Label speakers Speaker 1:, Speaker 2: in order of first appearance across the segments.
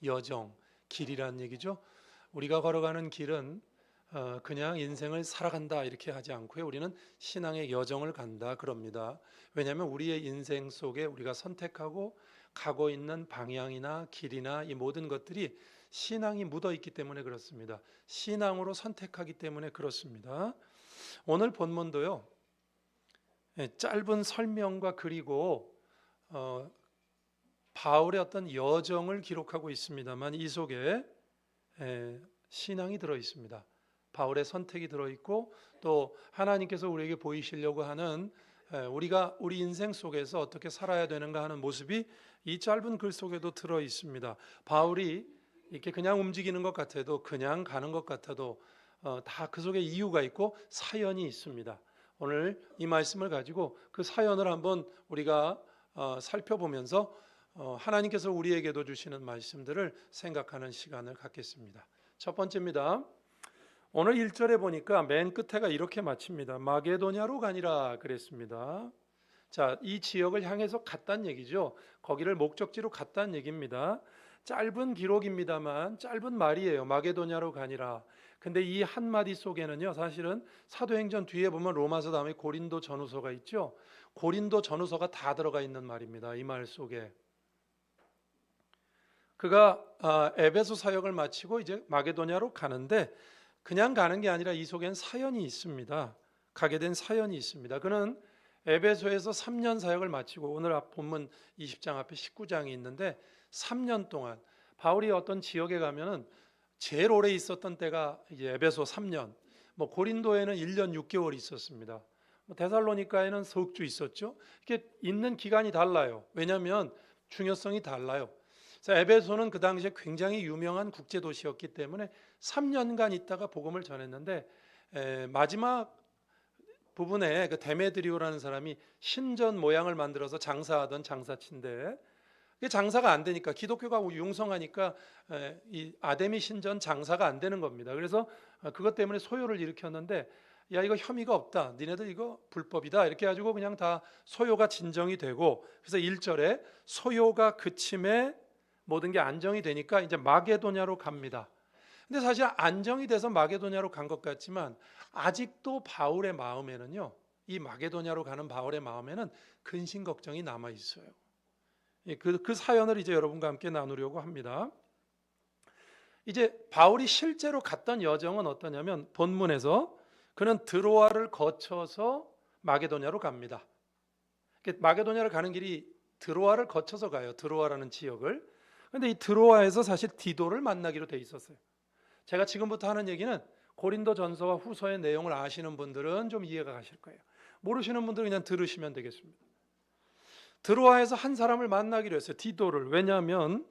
Speaker 1: 여정, 길이란 얘기죠. 우리가 걸어가는 길은 그냥 인생을 살아간다 이렇게 하지 않고요. 우리는 신앙의 여정을 간다 그럽니다. 왜냐하면 우리의 인생 속에 우리가 선택하고 가고 있는 방향이나 길이나 이 모든 것들이 신앙이 묻어 있기 때문에 그렇습니다. 신앙으로 선택하기 때문에 그렇습니다. 오늘 본문도요. 짧은 설명과 그리고 바울의 어떤 여정을 기록하고 있습니다만 이 속에 신앙이 들어 있습니다. 바울의 선택이 들어 있고 또 하나님께서 우리에게 보이시려고 하는 우리가 우리 인생 속에서 어떻게 살아야 되는가 하는 모습이 이 짧은 글 속에도 들어 있습니다. 바울이 이렇게 그냥 움직이는 것 같아도 그냥 가는 것 같아도 다 그 속에 이유가 있고 사연이 있습니다. 오늘 이 말씀을 가지고 그 사연을 한번 우리가 살펴보면서 하나님께서 우리에게도 주시는 말씀들을 생각하는 시간을 갖겠습니다. 첫 번째입니다. 오늘 1절에 보니까 맨 끝에가 이렇게 마칩니다. 마게도냐로 가니라 그랬습니다. 자, 이 지역을 향해서 갔다는 얘기죠. 거기를 목적지로 갔다는 얘기입니다. 짧은 기록입니다만 짧은 말이에요. 마게도냐로 가니라. 근데 이 한마디 속에는요, 사실은 사도행전 뒤에 보면 로마서 다음에 고린도 전후서가 있죠. 고린도 전후서가 다 들어가 있는 말입니다. 이 말 속에. 그가 에베소 사역을 마치고 이제 마게도냐로 가는데 그냥 가는 게 아니라 이 속엔 사연이 있습니다. 가게 된 사연이 있습니다. 그는 에베소에서 3년 사역을 마치고 오늘 본문 20장 앞에 19장이 있는데 3년 동안 바울이 어떤 지역에 가면은 제일 오래 있었던 때가 이제 에베소 3년, 뭐 고린도에는 1년 6개월 있었습니다. 데살로니가에는 석 주 있었죠. 이렇게 있는 기간이 달라요. 왜냐하면 중요성이 달라요. 그래서 에베소는 그 당시에 굉장히 유명한 국제 도시였기 때문에 3년간 있다가 복음을 전했는데 마지막 부분에 그 데메드리오라는 사람이 신전 모양을 만들어서 장사하던 장사치인데 장사가 안 되니까 기독교가 융성하니까 이 아데미 신전 장사가 안 되는 겁니다. 그래서 그것 때문에 소요를 일으켰는데 야 이거 혐의가 없다. 니네들 이거 불법이다. 이렇게 해가지고 그냥 다 소요가 진정이 되고 그래서 1절에 소요가 그침에 모든 게 안정이 되니까 이제 마게도냐로 갑니다. 근데 사실 안정이 돼서 마게도냐로 간 것 같지만 아직도 바울의 마음에는요. 이 마게도냐로 가는 바울의 마음에는 근심 걱정이 남아 있어요. 그 사연을 이제 여러분과 함께 나누려고 합니다. 이제 바울이 실제로 갔던 여정은 어떠냐면 본문에서 그는 드로아를 거쳐서 마게도냐로 갑니다. 마게도냐를 가는 길이 드로아를 거쳐서 가요. 드로아라는 지역을. 그런데 이 드로아에서 사실 디도를 만나기로 돼 있었어요. 제가 지금부터 하는 얘기는 고린도 전서와 후서의 내용을 아시는 분들은 좀 이해가 가실 거예요. 모르시는 분들은 그냥 들으시면 되겠습니다. 드로아에서 한 사람을 만나기로 했어요. 디도를. 왜냐하면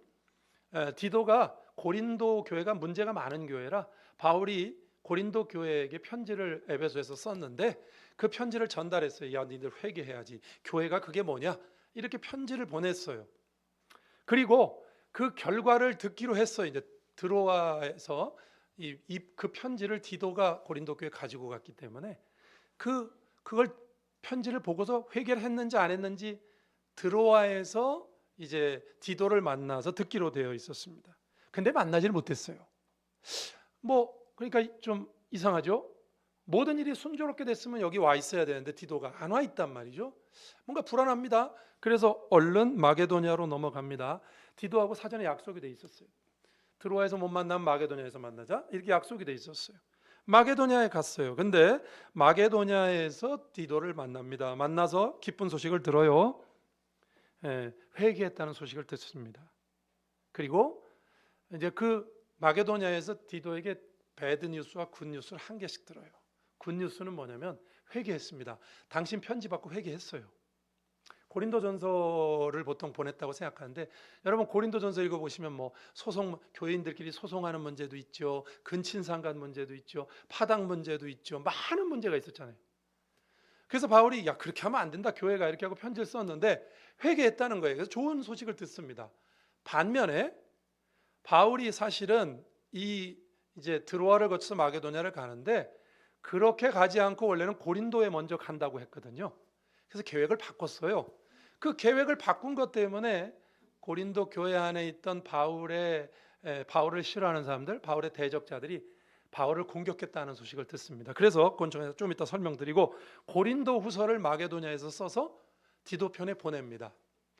Speaker 1: 디도가 고린도 교회가 문제가 많은 교회라 바울이 고린도 교회에게 편지를 에베소에서 썼는데 그 편지를 전달했어요. 야, 니들 회개해야지. 교회가 그게 뭐냐? 이렇게 편지를 보냈어요. 그리고 그 결과를 듣기로 했어요. 이제 드로아에서 그 편지를 디도가 고린도 교회에 가지고 갔기 때문에 그걸 편지를 보고서 회개를 했는지 안 했는지 드로아에서 이제 디도를 만나서 듣기로 되어 있었습니다. 근데 만나지를 못했어요. 그러니까 좀 이상하죠? 모든 일이 순조롭게 됐으면 여기 와 있어야 되는데 디도가 안 와 있단 말이죠. 뭔가 불안합니다. 그래서 얼른 마게도냐로 넘어갑니다. 디도하고 사전에 약속이 돼 있었어요. 드로아에서 못 만나면 마게도냐에서 만나자 이렇게 약속이 돼 있었어요. 마게도냐에 갔어요. 근데 마게도냐에서 디도를 만납니다. 만나서 기쁜 소식을 들어요. 회개했다는 소식을 듣습니다. 그리고 이제 그 마게도냐에서 디도에게 배드 뉴스와 굿 뉴스를 한 개씩 들어요. 굿 뉴스는 뭐냐면 회개했습니다. 당신 편지 받고 회개했어요. 고린도전서를 보통 보냈다고 생각하는데 여러분 고린도전서 읽어보시면 교인들끼리 소송하는 문제도 있죠. 근친상간 문제도 있죠. 파당 문제도 있죠. 많은 문제가 있었잖아요. 그래서 바울이 야 그렇게 하면 안 된다. 교회가 이렇게 하고 편지를 썼는데 회개했다는 거예요. 그래서 좋은 소식을 듣습니다. 반면에 바울이 사실은 이제 드로아를 거쳐서 마게도냐를 가는데 그렇게 가지 않고 원래는 고린도에 먼저 간다고 했거든요. 그래서 계획을 바꿨어요. 그 계획을 바꾼 것 때문에 고린도 교회 안에 있던 바울을 싫어하는 사람들, 바울의 대적자들이 바울을 공격했다는 소식을 듣습니다. 그래서 그건 좀 이따 설명드리고 고린도 후서를 마게도냐에서 써서 디도편에 보냅니다.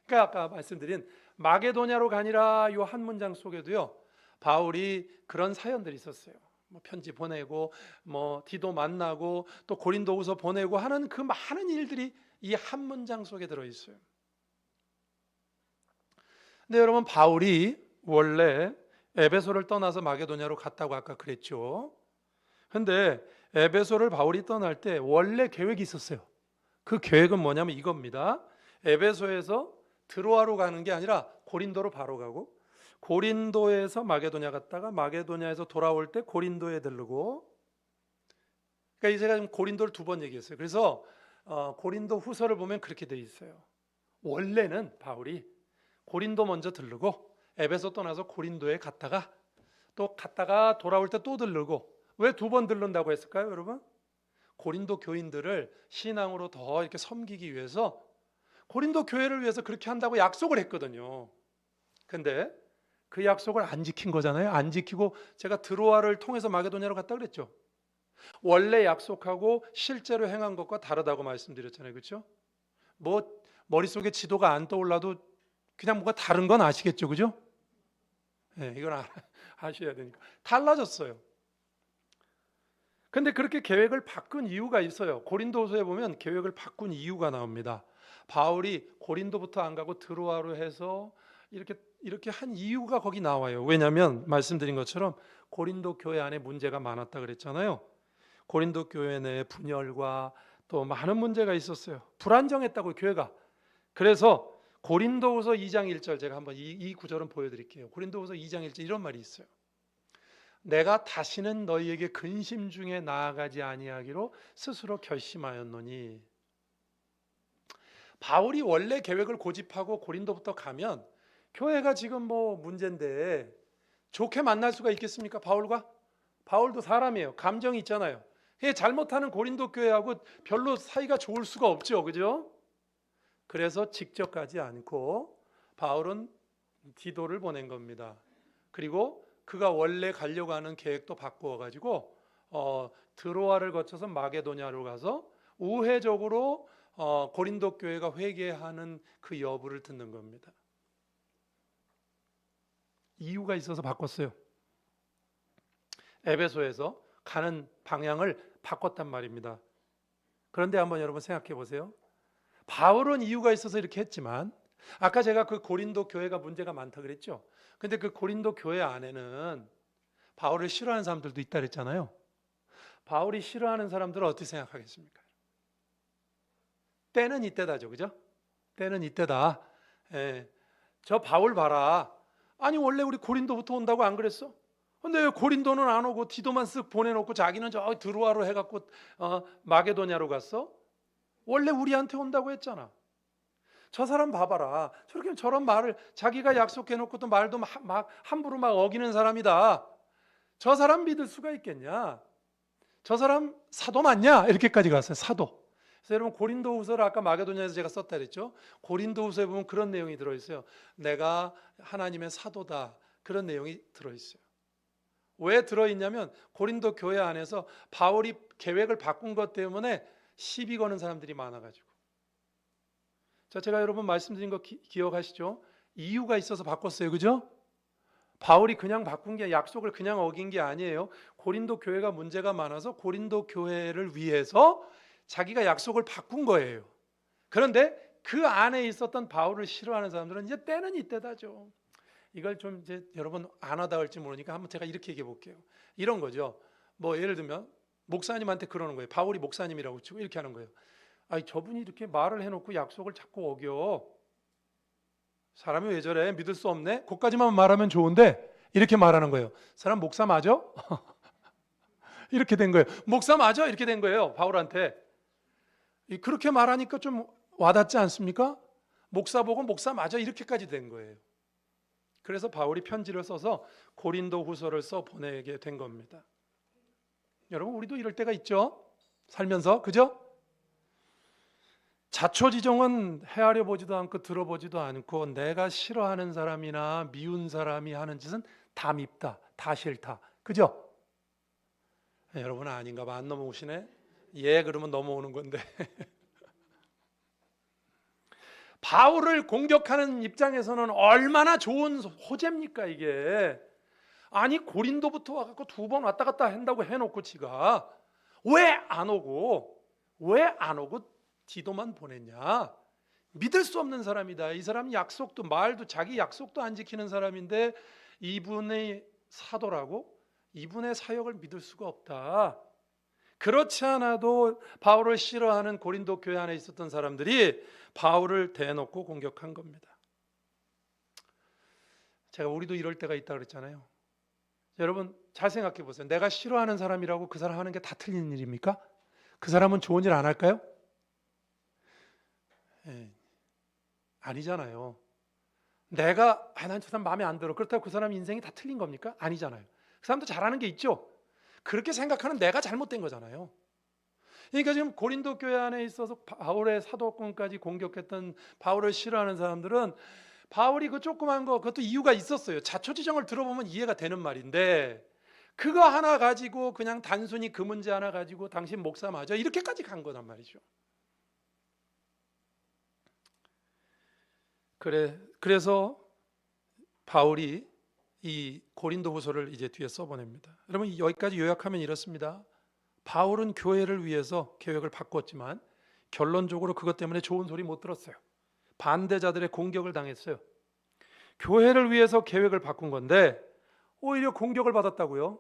Speaker 1: 그러니까 아까 말씀드린 마게도냐로 가니라 이 한 문장 속에도요, 바울이 그런 사연들이 있었어요. 뭐 편지 보내고 뭐 디도 만나고 또 고린도후서 보내고 하는 그 많은 일들이 이 한 문장 속에 들어 있어요. 근데 여러분, 바울이 원래 에베소를 떠나서 마게도냐로 갔다고 아까 그랬죠. 근데 에베소를 바울이 떠날 때 원래 계획이 있었어요. 그 계획은 뭐냐면 이겁니다. 에베소에서 드로아로 가는 게 아니라 고린도로 바로 가고, 고린도에서 마게도냐 갔다가 마게도냐에서 돌아올 때 고린도에 들르고, 그러니까 제가 지금 고린도를 두 번 얘기했어요. 그래서 고린도 후서를 보면 그렇게 돼 있어요. 원래는 바울이 고린도 먼저 들르고 에베소 떠나서 고린도에 갔다가 또 갔다가 돌아올 때 또 들르고. 왜 두 번 들른다고 했을까요, 여러분? 고린도 교인들을 신앙으로 더 이렇게 섬기기 위해서, 고린도 교회를 위해서 그렇게 한다고 약속을 했거든요. 근데 그 약속을 안 지킨 거잖아요. 안 지키고 제가 드로아를 통해서 마게도냐로 갔다 그랬죠. 원래 약속하고 실제로 행한 것과 다르다고 말씀드렸잖아요. 그렇죠? 뭐 머릿속에 지도가 안 떠올라도 그냥 뭔가 다른 건 아시겠죠. 그죠? 네, 이건 아셔야 되니까. 달라졌어요. 근데 그렇게 계획을 바꾼 이유가 있어요. 고린도서에 보면 계획을 바꾼 이유가 나옵니다. 바울이 고린도부터 안 가고 드로아로 해서 이렇게 한 이유가 거기 나와요. 왜냐하면 말씀드린 것처럼 고린도 교회 안에 문제가 많았다 그랬잖아요. 고린도 교회 내 분열과 또 많은 문제가 있었어요. 불안정했다고 교회가. 그래서 고린도후서 2장 1절, 제가 한번 이 구절은 보여드릴게요. 고린도후서 2장 1절 이런 말이 있어요. 내가 다시는 너희에게 근심 중에 나아가지 아니하기로 스스로 결심하였노니. 바울이 원래 계획을 고집하고 고린도부터 가면 교회가 지금 뭐 문제인데 좋게 만날 수가 있겠습니까? 바울과? 바울도 사람이에요. 감정이 있잖아요. 잘못하는 고린도 교회하고 별로 사이가 좋을 수가 없죠. 그죠? 그래서 직접 가지 않고 바울은 디도를 보낸 겁니다. 그리고 그가 원래 가려고 하는 계획도 바꾸어 가지고 드로아를 거쳐서 마게도냐로 가서 우회적으로 고린도 교회가 회개하는 그 여부를 듣는 겁니다. 이유가 있어서 바꿨어요. 에베소에서 가는 방향을 바꿨단 말입니다. 그런데 한번 여러분 생각해 보세요. 바울은 이유가 있어서 이렇게 했지만, 아까 제가 그 고린도 교회가 문제가 많다 그랬죠. 근데 그 고린도 교회 안에는 바울을 싫어하는 사람들도 있다 그랬잖아요. 바울이 싫어하는 사람들은 어떻게 생각하겠습니까? 때는 이때다죠. 그죠? 때는 이때다. 저 바울 봐라. 아니 원래 우리 고린도부터 온다고 안 그랬어? 근데 왜 고린도는 안 오고 디도만 쓱 보내놓고 자기는 저 드로아로 해갖고 마게도냐로 갔어? 원래 우리한테 온다고 했잖아. 저 사람 봐봐라. 저런 말을 자기가 약속해놓고 또 말도 막 함부로 막 어기는 사람이다. 저 사람 믿을 수가 있겠냐? 저 사람 사도 맞냐? 이렇게까지 갔어요. 사도. 그래서 여러분 고린도후서를 아까 마게도냐에서 제가 썼다 그랬죠. 고린도후서에 보면 그런 내용이 들어있어요. 내가 하나님의 사도다. 그런 내용이 들어있어요. 왜 들어있냐면 고린도 교회 안에서 바울이 계획을 바꾼 것 때문에 시비 거는 사람들이 많아가지고. 자, 제가 여러분 말씀드린 거 기억하시죠? 이유가 있어서 바꿨어요. 그죠? 바울이 그냥 바꾼 게, 약속을 그냥 어긴 게 아니에요. 고린도 교회가 문제가 많아서 고린도 교회를 위해서 자기가 약속을 바꾼 거예요. 그런데 그 안에 있었던 바울을 싫어하는 사람들은 이제 때는 이때다죠. 이걸 좀 이제 여러분 안 와닿을지 모르니까 한번 제가 이렇게 얘기해 볼게요. 이런 거죠. 뭐 예를 들면 목사님한테 그러는 거예요. 바울이 목사님이라고 치고 이렇게 하는 거예요. 아니 저분이 이렇게 말을 해놓고 약속을 자꾸 어겨. 사람이 왜 저래? 믿을 수 없네? 그까지만 말하면 좋은데 이렇게 말하는 거예요. 사람 목사 맞아? 이렇게 된 거예요. 목사 맞아? 이렇게 된 거예요. 바울한테. 그렇게 말하니까 좀 와닿지 않습니까? 목사 보고 목사 맞아? 이렇게까지 된 거예요. 그래서 바울이 편지를 써서 고린도 후서를 써 보내게 된 겁니다. 여러분 우리도 이럴 때가 있죠? 살면서. 그죠? 자초지종은 헤아려 보지도 않고 들어보지도 않고 내가 싫어하는 사람이나 미운 사람이 하는 짓은 다 밉다, 다 싫다. 그죠? 여러분 아닌가 봐. 안 넘어오시네. 예, 그러면 넘어오는 건데. 바울을 공격하는 입장에서는 얼마나 좋은 호재입니까 이게. 아니 고린도부터 와갖고 2번 왔다 갔다 한다고 해놓고 지가 왜 안 오고 디도만 보냈냐. 믿을 수 없는 사람이다. 이 사람 약속도 말도 자기 약속도 안 지키는 사람인데 이분의 사도라고? 이분의 사역을 믿을 수가 없다. 그렇지 않아도 바울을 싫어하는 고린도 교회 안에 있었던 사람들이 바울을 대놓고 공격한 겁니다. 제가 우리도 이럴 때가 있다 그랬잖아요. 여러분 잘 생각해 보세요. 내가 싫어하는 사람이라고 그 사람 하는 게 다 틀린 일입니까? 그 사람은 좋은 일 안 할까요? 아니잖아요. 내가 난 저 사람 마음에 안 들어. 그렇다고 그 사람 인생이 다 틀린 겁니까? 아니잖아요. 그 사람도 잘하는 게 있죠. 그렇게 생각하는 내가 잘못된 거잖아요. 그러니까 지금 고린도 교회 안에 있어서 바울의 사도권까지 공격했던 바울을 싫어하는 사람들은 바울이 그 조그만 거 그것도 이유가 있었어요. 자초지종을 들어보면 이해가 되는 말인데 그거 하나 가지고 그냥 단순히 그 문제 하나 가지고 당신 목사 맞아 이렇게까지 간 거란 말이죠. 그래서 바울이 이 고린도후서를 이제 뒤에 써보냅니다. 여러분 여기까지 요약하면 이렇습니다. 바울은 교회를 위해서 계획을 바꿨지만 결론적으로 그것 때문에 좋은 소리 못 들었어요. 반대자들의 공격을 당했어요. 교회를 위해서 계획을 바꾼 건데 오히려 공격을 받았다고요.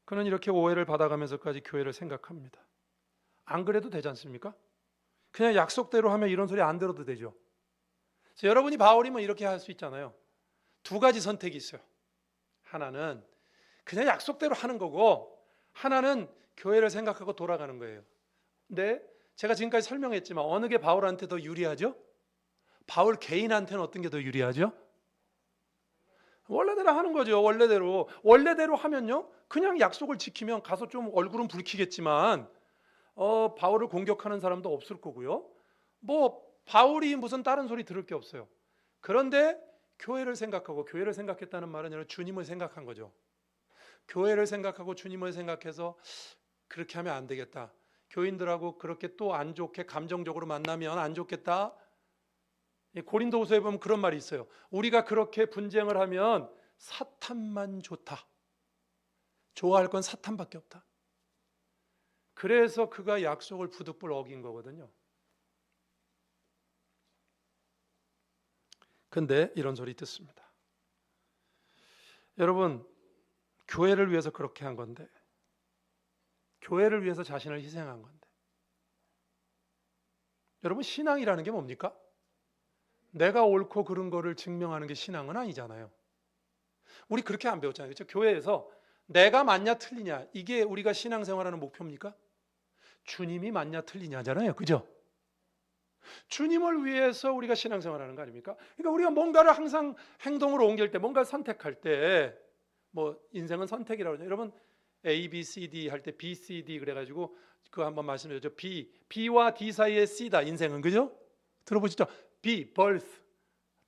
Speaker 1: 그는 이렇게 오해를 받아가면서까지 교회를 생각합니다. 안 그래도 되지 않습니까? 그냥 약속대로 하면 이런 소리 안 들어도 되죠. 여러분이 바울이면 이렇게 할 수 있잖아요. 2가지 선택이 있어요. 하나는 그냥 약속대로 하는 거고 하나는 교회를 생각하고 돌아가는 거예요. 근데 제가 지금까지 설명했지만 어느 게 바울한테 더 유리하죠? 바울 개인한테는 어떤 게 더 유리하죠? 원래대로 하는 거죠. 원래대로 하면요 그냥 약속을 지키면 가서 좀 얼굴은 붉히겠지만 바울을 공격하는 사람도 없을 거고요. 뭐 바울이 무슨 다른 소리 들을 게 없어요. 그런데 교회를 생각하고, 교회를 생각했다는 말은 여러분 주님을 생각한 거죠. 교회를 생각하고 주님을 생각해서 그렇게 하면 안 되겠다. 교인들하고 그렇게 또 안 좋게 감정적으로 만나면 안 좋겠다. 고린도후서에 보면 그런 말이 있어요. 우리가 그렇게 분쟁을 하면 사탄만 좋다. 좋아할 건 사탄밖에 없다. 그래서 그가 약속을 부득불 어긴 거거든요. 근데 이런 소리 듣습니다. 여러분, 교회를 위해서 그렇게 한 건데, 교회를 위해서 자신을 희생한 건데, 여러분 신앙이라는 게 뭡니까? 내가 옳고 그른 거를 증명하는 게 신앙은 아니잖아요. 우리 그렇게 안 배웠잖아요. 그렇죠? 교회에서 내가 맞냐 틀리냐 이게 우리가 신앙생활하는 목표입니까? 주님이 맞냐 틀리냐잖아요. 그죠? 주님을 위해서 우리가 신앙생활하는 거 아닙니까? 그러니까 우리가 뭔가를 항상 행동으로 옮길 때, 뭔가를 선택할 때, 뭐 인생은 선택이라고 그러죠. 여러분 A, B, C, D 할 때 B, C, D 그래가지고 그거 한번 말씀드렸죠. B와 D 사이에 C다 인생은. 그죠? 들어보시죠. B, birth,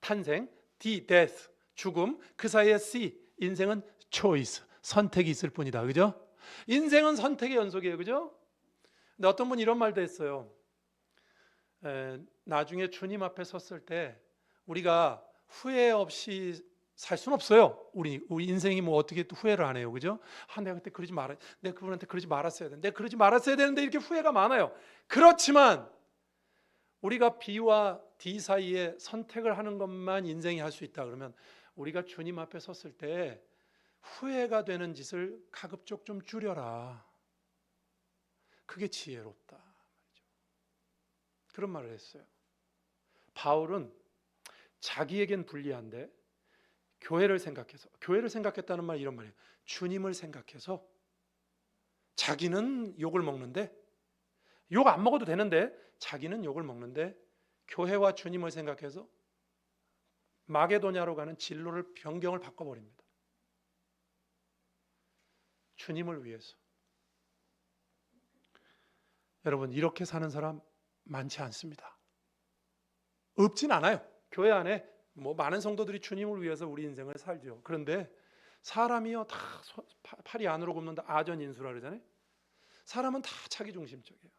Speaker 1: 탄생, D, death, 죽음, 그 사이에 C, 인생은 choice, 선택이 있을 뿐이다. 그죠? 인생은 선택의 연속이에요. 그죠? 근데 어떤 분이 이런 말도 했어요. 나중에 주님 앞에 섰을 때 우리가 후회 없이 살 수는 없어요. 우리 인생이 뭐 어떻게 또 후회를 안 해요. 그죠? 내가 그때 그러지 말아, 내가 그분한테 그러지 말았어야 되는데, 내가 그러지 말았어야 되는데 이렇게 후회가 많아요. 그렇지만 우리가 B와 D 사이에 선택을 하는 것만 인생이 할 수 있다 그러면 우리가 주님 앞에 섰을 때 후회가 되는 짓을 가급적 좀 줄여라. 그게 지혜롭다. 그런 말을 했어요. 바울은 자기에겐 불리한데 교회를 생각해서, 교회를 생각했다는 말 이런 말이에요. 주님을 생각해서 자기는 욕을 먹는데, 욕 안 먹어도 되는데 자기는 욕을 먹는데 교회와 주님을 생각해서 마게도냐로 가는 진로를 변경을 바꿔버립니다. 주님을 위해서. 여러분, 이렇게 사는 사람 많지 않습니다. 없진 않아요. 교회 안에 뭐 많은 성도들이 주님을 위해서 우리 인생을 살죠. 그런데 사람이요, 다 팔이 안으로 굽는다 아전인수라 그러잖아요. 사람은 다 자기중심적이에요.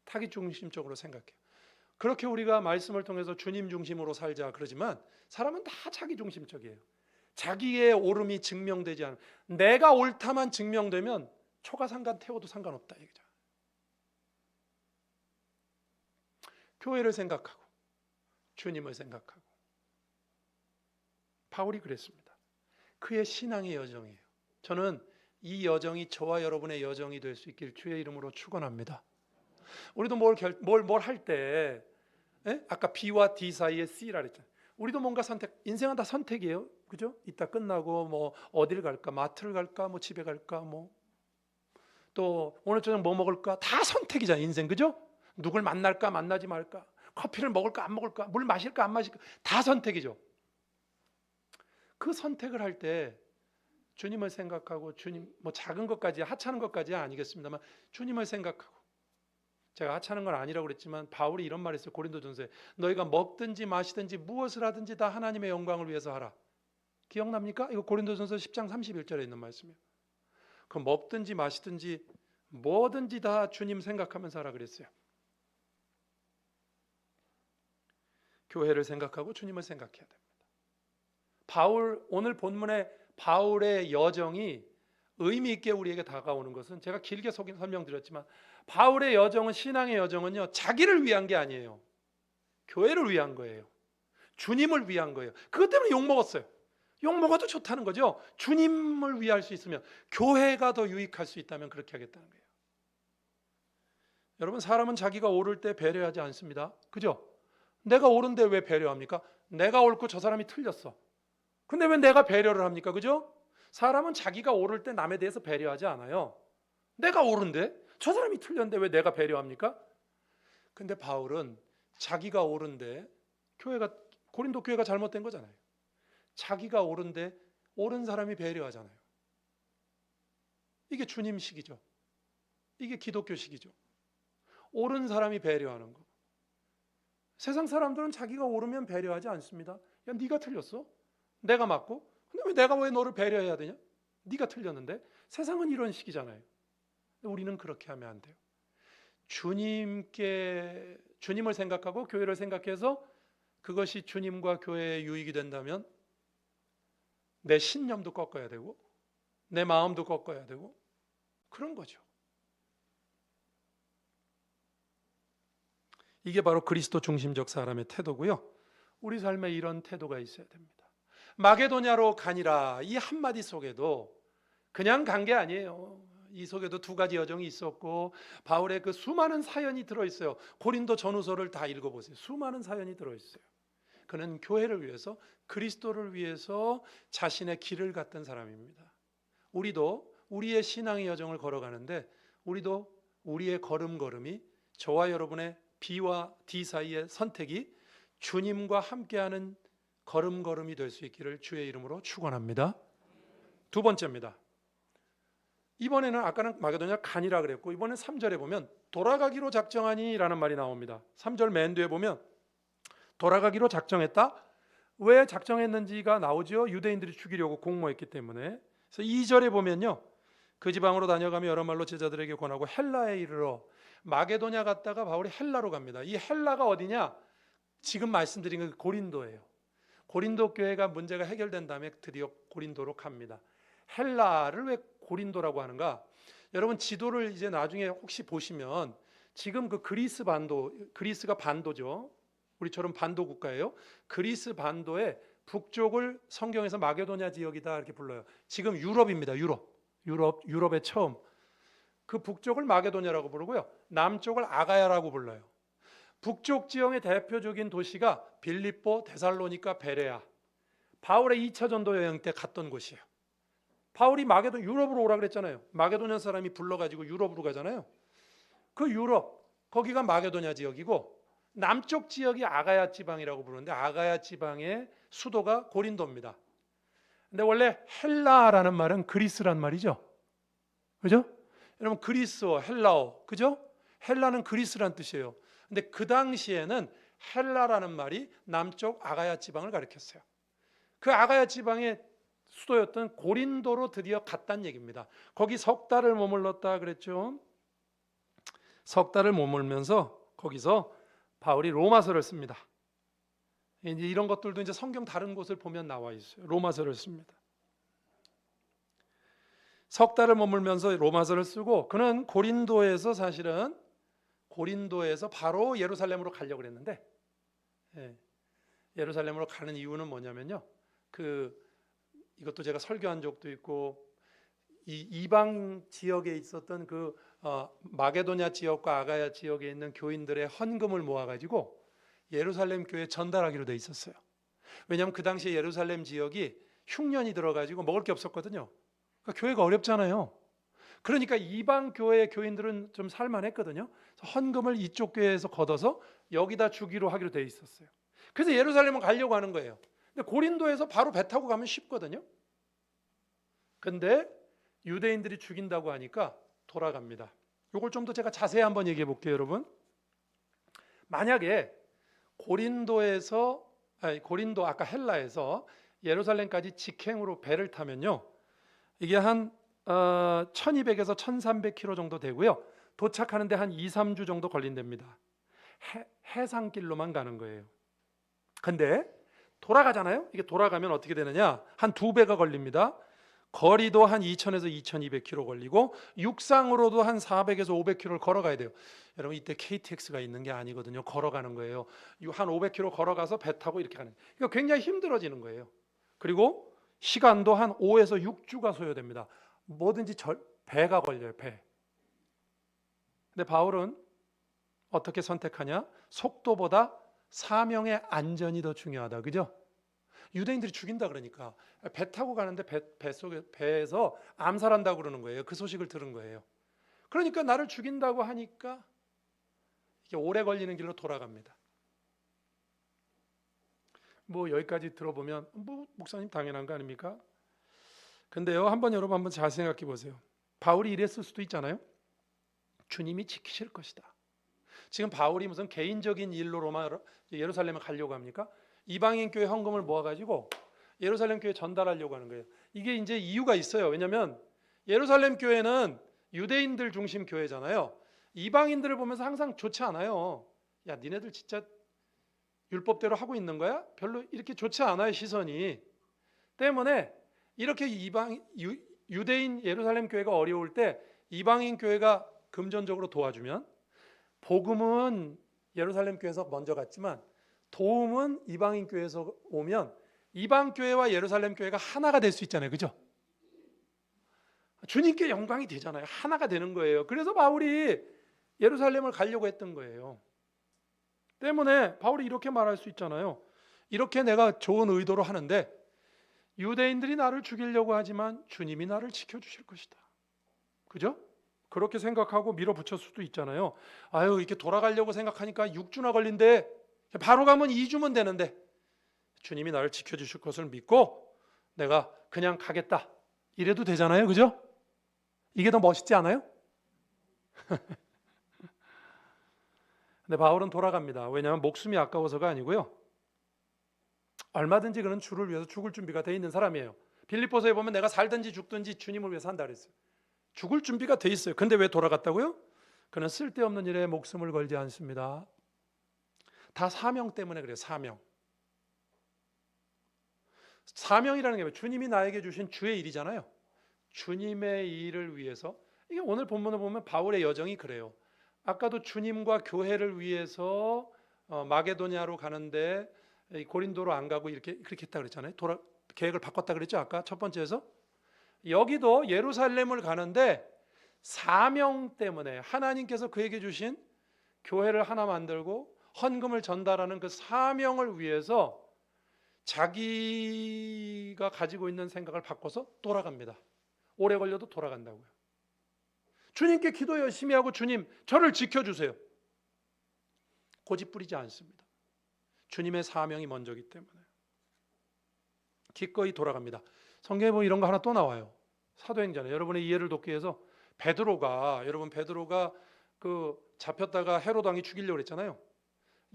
Speaker 1: 자기중심적으로 생각해요. 그렇게 우리가 말씀을 통해서 주님 중심으로 살자 그러지만 사람은 다 자기중심적이에요. 자기의 옳음이 증명되지 않으면, 내가 옳다만 증명되면 초가상간 태워도 상관없다 얘기죠. 교회를 생각하고 주님을 생각하고, 바울이 그랬습니다. 그의 신앙의 여정이에요. 저는 이 여정이 저와 여러분의 여정이 될 수 있길 주의 이름으로 축원합니다. 우리도 뭘 할 때, 아까 B와 D 사이에 C라 그랬잖아요. 우리도 뭔가 선택, 인생은 다 선택이에요. 그죠? 이따 끝나고 뭐 어딜 갈까? 마트를 갈까? 뭐 집에 갈까? 뭐 또 오늘 저녁 뭐 먹을까? 다 선택이잖아요, 인생. 그죠? 누굴 만날까? 만나지 말까? 커피를 먹을까? 안 먹을까? 물 마실까? 안 마실까? 다 선택이죠. 그 선택을 할 때 주님을 생각하고, 주님, 뭐 작은 것까지, 하찮은 것까지 아니겠습니다만 주님을 생각하고, 제가 하찮은 건 아니라고 그랬지만 바울이 이런 말을 했어요. 고린도전서에 너희가 먹든지 마시든지 무엇을 하든지 다 하나님의 영광을 위해서 하라. 기억납니까? 이거 고린도전서 10장 31절에 있는 말씀이에요. 그 먹든지 마시든지 뭐든지 다 주님 생각하면서 하라 그랬어요. 교회를 생각하고 주님을 생각해야 됩니다. 오늘 본문의 바울의 여정이 의미 있게 우리에게 다가오는 것은, 제가 길게 설명드렸지만 바울의 여정은, 신앙의 여정은요, 자기를 위한 게 아니에요. 교회를 위한 거예요. 주님을 위한 거예요. 그것 때문에 욕먹었어요. 욕먹어도 좋다는 거죠. 주님을 위할 수 있으면, 교회가 더 유익할 수 있다면 그렇게 하겠다는 거예요. 여러분, 사람은 자기가 옳을 때 배려하지 않습니다. 그죠? 내가 옳은데 왜 배려합니까? 내가 옳고 저 사람이 틀렸어. 근데 왜 내가 배려를 합니까? 그죠? 사람은 자기가 옳을 때 남에 대해서 배려하지 않아요. 내가 옳은데 저 사람이 틀렸는데 왜 내가 배려합니까? 근데 바울은 자기가 옳은데, 고린도 교회가 잘못된 거잖아요. 자기가 옳은데 옳은 사람이 배려하잖아요. 이게 주님식이죠. 이게 기독교식이죠. 옳은 사람이 배려하는 거. 세상 사람들은 자기가 옳으면 배려하지 않습니다. 야, 네가 틀렸어. 내가 맞고. 근데 내가 왜 너를 배려해야 되냐? 네가 틀렸는데. 세상은 이런 식이잖아요. 우리는 그렇게 하면 안 돼요. 주님을 생각하고 교회를 생각해서 그것이 주님과 교회의 유익이 된다면 내 신념도 꺾어야 되고 내 마음도 꺾어야 되고 그런 거죠. 이게 바로 그리스도 중심적 사람의 태도고요. 우리 삶에 이런 태도가 있어야 됩니다. 마게도냐로 가니라, 이 한마디 속에도 그냥 간 게 아니에요. 이 속에도 두 가지 여정이 있었고, 바울의 그 수많은 사연이 들어있어요. 고린도 전후서를 다 읽어보세요. 수많은 사연이 들어있어요. 그는 교회를 위해서, 그리스도를 위해서 자신의 길을 갔던 사람입니다. 우리도 우리의 신앙의 여정을 걸어가는데, 우리도 우리의 걸음걸음이, 저와 여러분의 B와 D 사이의 선택이 주님과 함께하는 걸음걸음이 될 수 있기를 주의 이름으로 축원합니다. 두 번째입니다. 이번에는, 아까는 마게도냐 간이라 그랬고, 이번엔 3절에 보면 돌아가기로 작정하니 라는 말이 나옵니다. 3절 맨 뒤에 보면 돌아가기로 작정했다. 왜 작정했는지가 나오죠. 유대인들이 죽이려고 공모했기 때문에. 그래서 2절에 보면요, 그 지방으로 다녀가며 여러 말로 제자들에게 권하고 헬라에 이르러, 마게도냐 갔다가 바울이 헬라로 갑니다. 이 헬라가 어디냐? 지금 말씀드린 그 고린도예요. 고린도 교회가 문제가 해결된 다음에 드디어 고린도로 갑니다. 헬라를 왜 고린도라고 하는가? 여러분, 지도를 이제 나중에 혹시 보시면 지금 그 그리스 반도, 그리스가 반도죠. 우리처럼 반도 국가예요. 그리스 반도의 북쪽을 성경에서 마게도냐 지역이다 이렇게 불러요. 지금 유럽입니다. 유럽의 처음. 그 북쪽을 마게도냐라고 부르고요. 남쪽을 아가야라고 불러요. 북쪽 지역의 대표적인 도시가 빌립보, 데살로니가, 베레아. 바울의 2차 전도 여행 때 갔던 곳이에요. 바울이 유럽으로 오라 그랬잖아요. 마게도냐 사람이 불러가지고 유럽으로 가잖아요. 그 유럽, 거기가 마게도냐 지역이고, 남쪽 지역이 아가야 지방이라고 부르는데, 아가야 지방의 수도가 고린도입니다. 근데 원래 헬라라는 말은 그리스란 말이죠. 그죠? 여러분, 그리스어, 헬라어, 그죠? 헬라는 그리스란 뜻이에요. 근데 그 당시에는 헬라라는 말이 남쪽 아가야 지방을 가리켰어요. 그 아가야 지방의 수도였던 고린도로 드디어 갔다는 얘기입니다. 거기 석 달을 머물렀다 그랬죠. 석 달을 머물면서 거기서 바울이 로마서를 씁니다. 이제 이런 것들도 이제 성경 다른 곳을 보면 나와 있어요. 로마서를 씁니다. 석 달을 머물면서 로마서를 쓰고 그는 고린도에서 사실은 고린도에서 바로 예루살렘으로 가려고 그랬는데 예루살렘으로 가는 이유는 뭐냐면요. 이것도 제가 설교한 적도 있고 이 이방 지역에 있었던 마게도냐 지역과 아가야 지역에 있는 교인들의 헌금을 모아가지고 예루살렘 교회에 전달하기로 돼 있었어요. 왜냐하면 그 당시에 예루살렘 지역이 흉년이 들어가지고 먹을 게 없었거든요. 그러니까 교회가 어렵잖아요. 그러니까 이방 교회의 교인들은 좀 살만했거든요. 그래서 헌금을 이쪽 교회에서 걷어서 여기다 주기로 하기로 돼 있었어요. 그래서 예루살렘을 가려고 하는 거예요. 근데 고린도에서 바로 배 타고 가면 쉽거든요. 근데 유대인들이 죽인다고 하니까 돌아갑니다. 이걸 좀 더 제가 자세히 한번 얘기해 볼게요, 여러분. 만약에 고린도 아까 헬라에서 예루살렘까지 직행으로 배를 타면요. 이게 한 1200에서 1300km 정도 되고요. 도착하는데 한 2, 3주 정도 걸린답니다. 해상길로만 가는 거예요. 근데 돌아가잖아요. 이게 돌아가면 어떻게 되느냐? 한 2배가 걸립니다. 거리도 한 2000에서 2200km 걸리고 육상으로도 한 400에서 500km를 걸어가야 돼요. 여러분 이때 KTX가 있는 게 아니거든요. 걸어가는 거예요. 한 500km 걸어가서 배 타고 이렇게 가는 거예요. 그러니까 굉장히 힘들어지는 거예요. 그리고 시간도 한 5에서 6주가 소요됩니다. 뭐든지 배가 걸려요. 배. 근데 바울은 어떻게 선택하냐? 속도보다 사명의 안전이 더 중요하다. 그죠? 유대인들이 죽인다 그러니까 배 타고 가는데 배에서 암살한다고 그러는 거예요. 그 소식을 들은 거예요. 그러니까 나를 죽인다고 하니까 이게 오래 걸리는 길로 돌아갑니다. 뭐 여기까지 들어보면 목사님 당연한 거 아닙니까? 근데요, 여러분 한번 잘 생각해 보세요. 바울이 이랬을 수도 있잖아요. 주님이 지키실 것이다. 지금 바울이 무슨 개인적인 일로 예루살렘에 가려고 합니까? 이방인 교회 헌금을 모아가지고 예루살렘 교회에 전달하려고 하는 거예요. 이게 이제 이유가 있어요. 왜냐하면 예루살렘 교회는 유대인들 중심 교회잖아요. 이방인들을 보면서 항상 좋지 않아요. 야, 니네들 진짜 율법대로 하고 있는 거야? 별로 이렇게 좋지 않아요, 시선이. 때문에 이렇게 유대인 예루살렘 교회가 어려울 때 이방인 교회가 금전적으로 도와주면 복음은 예루살렘 교회에서 먼저 갔지만 도움은 이방인 교회에서 오면 이방 교회와 예루살렘 교회가 하나가 될 수 있잖아요. 그죠? 주님께 영광이 되잖아요. 하나가 되는 거예요. 그래서 바울이 예루살렘을 가려고 했던 거예요. 때문에 바울이 이렇게 말할 수 있잖아요. 이렇게 내가 좋은 의도로 하는데 유대인들이 나를 죽이려고 하지만 주님이 나를 지켜주실 것이다. 그죠? 그렇게 생각하고 밀어붙일 수도 있잖아요. 아유, 이렇게 돌아가려고 생각하니까 6주나 걸린대. 바로 가면 2주면 되는데 주님이 나를 지켜주실 것을 믿고 내가 그냥 가겠다. 이래도 되잖아요. 그죠? 이게 더 멋있지 않아요? 근데 바울은 돌아갑니다. 왜냐하면 목숨이 아까워서가 아니고요. 얼마든지 그는 주를 위해서 죽을 준비가 돼 있는 사람이에요. 빌립보서에 보면 내가 살든지 죽든지 주님을 위해서 한다 그랬어요. 죽을 준비가 돼 있어요. 근데 왜 돌아갔다고요? 그는 쓸데없는 일에 목숨을 걸지 않습니다. 다 사명 때문에 그래요. 사명이라는 게 주님이 나에게 주신 주의 일이잖아요. 주님의 일을 위해서. 이게 오늘 본문을 보면 바울의 여정이 그래요. 아까도 주님과 교회를 위해서 마게도냐로 가는데 고린도로 안 가고 그렇게 했다 그랬잖아요. 계획을 바꿨다 그랬죠. 아까 첫 번째에서. 여기도 예루살렘을 가는데 사명 때문에 하나님께서 그에게 주신 교회를 하나 만들고 헌금을 전달하는 그 사명을 위해서 자기가 가지고 있는 생각을 바꿔서 돌아갑니다. 오래 걸려도 돌아간다고요. 주님께 기도 열심히 하고 주님 저를 지켜주세요. 고집 부리지 않습니다. 주님의 사명이 먼저기 때문에 기꺼이 돌아갑니다. 성경에 보면 이런 거 하나 또 나와요. 사도행전에 여러분의 이해를 돕기 위해서 베드로가 그 잡혔다가 헤롯 왕이 죽이려고 했잖아요.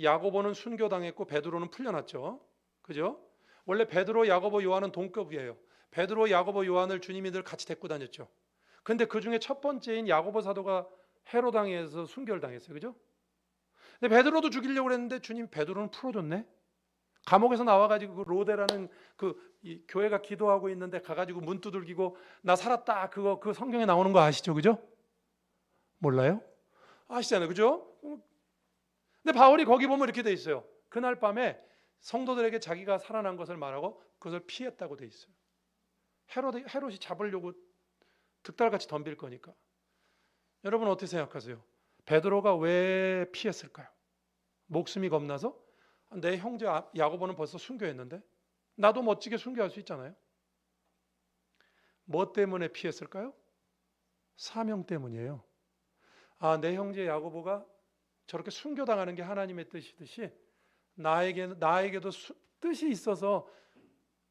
Speaker 1: 야고보는 순교당했고 베드로는 풀려났죠. 그죠? 원래 베드로, 야고보, 요한은 동급이에요. 베드로, 야고보, 요한을 주님이 늘 같이 데리고 다녔죠. 근데 그 중에 첫 번째인 야고보 사도가 헤롯 왕에서 순교를 당했어요. 그죠? 근데 베드로도 죽이려고 했는데 주님 베드로는 풀어줬네. 감옥에서 나와가지고 그 로데라는 이 교회가 기도하고 있는데 가가지고 문 두들기고 나 살았다 그 성경에 나오는 거 아시죠? 그죠? 몰라요? 아시잖아요. 그죠? 근데 바울이 거기 보면 이렇게 돼 있어요. 그날 밤에 성도들에게 자기가 살아난 것을 말하고 그것을 피했다고 돼 있어요. 헤롯이 잡으려고 득달같이 덤빌 거니까. 여러분 어떻게 생각하세요? 베드로가 왜 피했을까요? 목숨이 겁나서? 내 형제 야고보는 벌써 순교했는데 나도 멋지게 순교할 수 있잖아요. 뭐 때문에 피했을까요? 사명 때문이에요. 내 형제 야고보가 저렇게 순교당하는 게 하나님의 뜻이듯이 나에게도 뜻이 있어서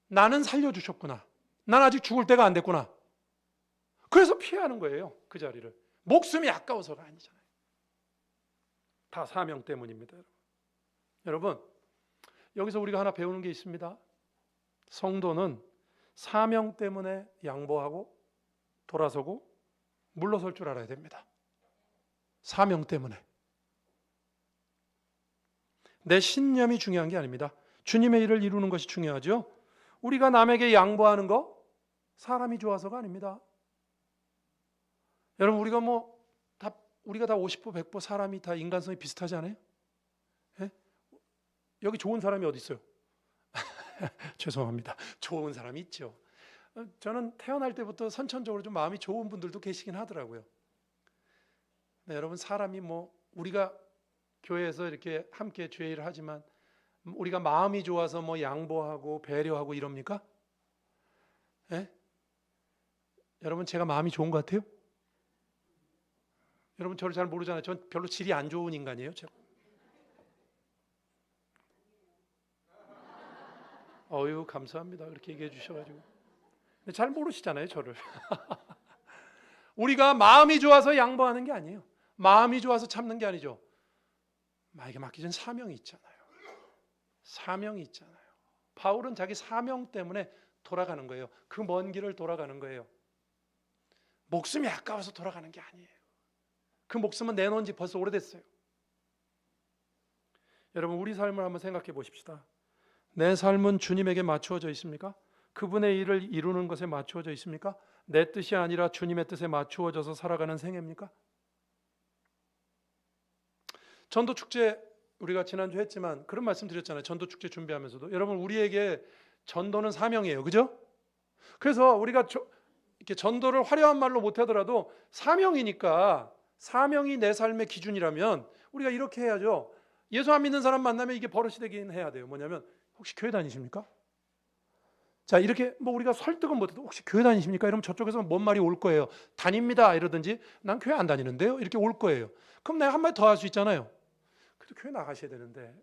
Speaker 1: 나는 살려주셨구나. 난 아직 죽을 때가 안 됐구나. 그래서 피하는 거예요. 그 자리를. 목숨이 아까워서가 아니잖아요. 다 사명 때문입니다. 여러분, 여기서 우리가 하나 배우는 게 있습니다. 성도는 사명 때문에 양보하고 돌아서고 물러설 줄 알아야 됩니다. 사명 때문에. 내 신념이 중요한 게 아닙니다. 주님의 일을 이루는 것이 중요하죠. 우리가 남에게 양보하는 거 사람이 좋아서가 아닙니다. 여러분 우리가 다 50% 100% 사람이 다 인간성이 비슷하지 않아요? 예? 여기 좋은 사람이 어디 있어요? 죄송합니다. 좋은 사람이 있죠. 저는 태어날 때부터 선천적으로 좀 마음이 좋은 분들도 계시긴 하더라고요. 네, 여러분 사람이 우리가 교회에서 이렇게 함께 주의 일을 하지만 우리가 마음이 좋아서 양보하고 배려하고 이럽니까? 예? 여러분 제가 마음이 좋은 것 같아요? 여러분 저를 잘 모르잖아요. 전 별로 질이 안 좋은 인간이에요. 어유 감사합니다. 그렇게 얘기해 주셔가지고. 근데 잘 모르시잖아요, 저를. 우리가 마음이 좋아서 양보하는 게 아니에요. 마음이 좋아서 참는 게 아니죠. 나에게 맡겨진 사명이 있잖아요. 사명이 있잖아요. 바울은 자기 사명 때문에 돌아가는 거예요. 그 먼 길을 돌아가는 거예요. 목숨이 아까워서 돌아가는 게 아니에요. 그 목숨은 내놓은 지 벌써 오래됐어요. 여러분 우리 삶을 한번 생각해 보십시다. 내 삶은 주님에게 맞추어져 있습니까? 그분의 일을 이루는 것에 맞추어져 있습니까? 내 뜻이 아니라 주님의 뜻에 맞추어져서 살아가는 생애입니까? 전도축제 우리가 지난주 했지만 그런 말씀 드렸잖아요. 전도축제 준비하면서도. 여러분 우리에게 전도는 사명이에요. 그죠? 그래서 우리가 이렇게 전도를 화려한 말로 못하더라도 사명이니까 사명이 내 삶의 기준이라면 우리가 이렇게 해야죠. 예수 안 믿는 사람 만나면 이게 버릇이 되긴 해야 돼요. 뭐냐면 혹시 교회 다니십니까? 자 이렇게 우리가 설득은 못해도 혹시 교회 다니십니까? 이러면 저쪽에서 뭔 말이 올 거예요. 다닙니다 이러든지 난 교회 안 다니는데요 이렇게 올 거예요. 그럼 내가 한마디 더 할 수 있잖아요. 그래도 교회 나가셔야 되는데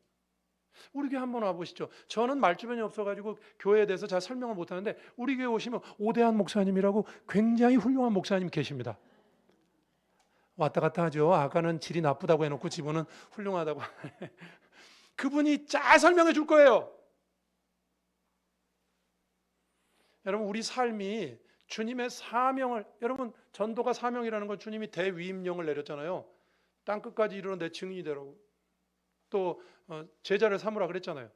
Speaker 1: 우리 교회 한번 와보시죠. 저는 말주변이 없어가지고 교회에 대해서 잘 설명을 못하는데 우리 교회 오시면 오대한 목사님이라고 굉장히 훌륭한 목사님 계십니다. 왔다 갔다 하죠. 아까는 질이 나쁘다고 해놓고 지금은 훌륭하다고. 그분이 잘 설명해 줄 거예요. 여러분 우리 삶이 주님의 사명을, 여러분 전도가 사명이라는 건 주님이 대위임령을 내렸잖아요. 땅끝까지 이르러 내 증인이 되라고. 또 제자를 삼으라 그랬잖아요.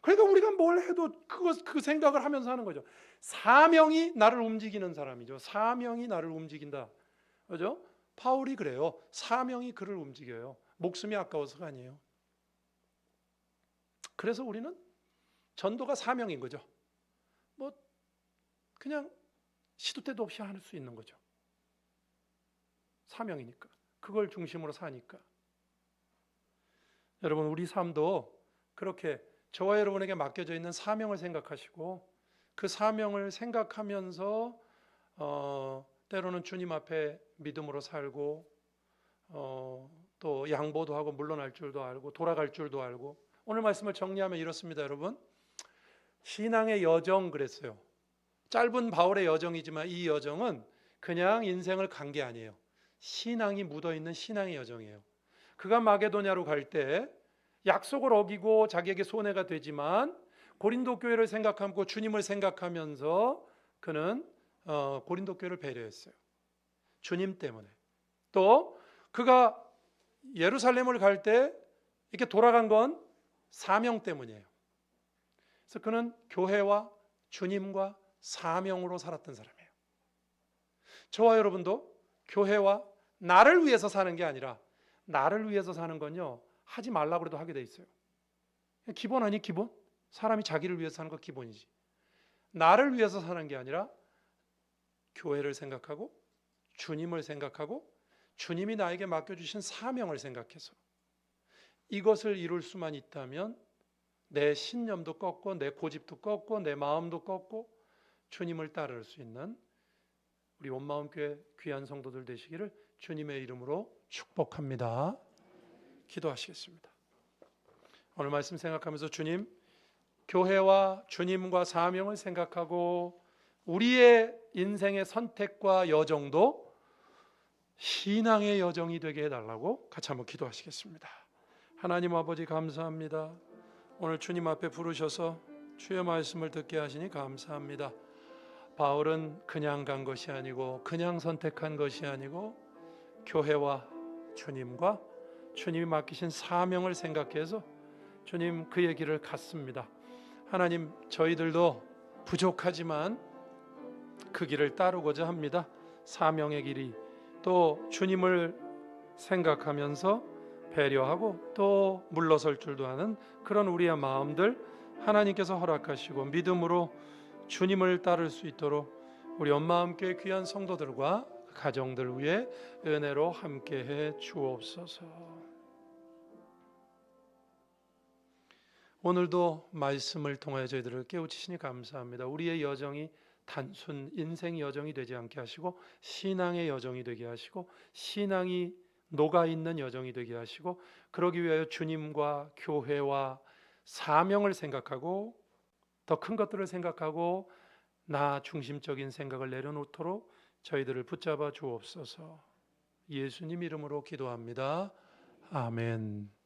Speaker 1: 그러니까 우리가 뭘 해도 그 생각을 하면서 하는 거죠. 사명이 나를 움직이는 사람이죠. 사명이 나를 움직인다. 그죠? 바울이 그래요. 사명이 그를 움직여요. 목숨이 아까워서가 아니에요. 그래서 우리는 전도가 사명인 거죠. 그냥 시도 때도 없이 할 수 있는 거죠. 사명이니까. 그걸 중심으로 사니까. 여러분 우리 삶도 그렇게 저와 여러분에게 맡겨져 있는 사명을 생각하시고 그 사명을 생각하면서 때로는 주님 앞에 믿음으로 살고 또 양보도 하고 물러날 줄도 알고 돌아갈 줄도 알고. 오늘 말씀을 정리하면 이렇습니다. 여러분 신앙의 여정 그랬어요. 짧은 바울의 여정이지만 이 여정은 그냥 인생을 간 게 아니에요. 신앙이 묻어있는 신앙의 여정이에요. 그가 마게도냐로 갈 때 약속을 어기고 자기에게 손해가 되지만 고린도 교회를 생각하고 주님을 생각하면서 그는 고린도 교회를 배려했어요. 주님 때문에. 또 그가 예루살렘을 갈 때 이렇게 돌아간 건 사명 때문이에요. 그래서 그는 교회와 주님과 사명으로 살았던 사람이에요. 저와 여러분도 교회와 나를 위해서 사는 게 아니라 나를 위해서 사는 건요, 하지 말라고 해도 하게 돼 있어요. 기본 아니 기본? 사람이 자기를 위해서 사는 거 기본이지. 나를 위해서 사는 게 아니라 교회를 생각하고 주님을 생각하고 주님이 나에게 맡겨주신 사명을 생각해서 이것을 이룰 수만 있다면 내 신념도 꺾고 내 고집도 꺾고 내 마음도 꺾고 주님을 따를 수 있는 우리 온마음교회 귀한 성도들 되시기를 주님의 이름으로 축복합니다. 기도하시겠습니다. 오늘 말씀 생각하면서 주님, 교회와 주님과 사명을 생각하고 우리의 인생의 선택과 여정도 신앙의 여정이 되게 해달라고 같이 한번 기도하시겠습니다. 하나님 아버지 감사합니다. 오늘 주님 앞에 부르셔서 주의 말씀을 듣게 하시니 감사합니다. 바울은 그냥 간 것이 아니고 그냥 선택한 것이 아니고 교회와 주님과 주님이 맡기신 사명을 생각해서 주님 그의 길을 갔습니다. 하나님, 저희들도 부족하지만 그 길을 따르고자 합니다. 사명의 길이 또 주님을 생각하면서 배려하고 또 물러설 줄도 아는 그런 우리의 마음들 하나님께서 허락하시고 믿음으로 주님을 따를 수 있도록 우리 온마음교회 귀한 성도들과 가정들 위해 은혜로 함께해 주옵소서. 오늘도 말씀을 통하여 저희들을 깨우치시니 감사합니다. 우리의 여정이 단순 인생 여정이 되지 않게 하시고 신앙의 여정이 되게 하시고 신앙이 녹아있는 여정이 되게 하시고 그러기 위하여 주님과 교회와 사명을 생각하고 더 큰 것들을 생각하고 나 중심적인 생각을 내려놓도록 저희들을 붙잡아 주옵소서. 예수님 이름으로 기도합니다. 아멘.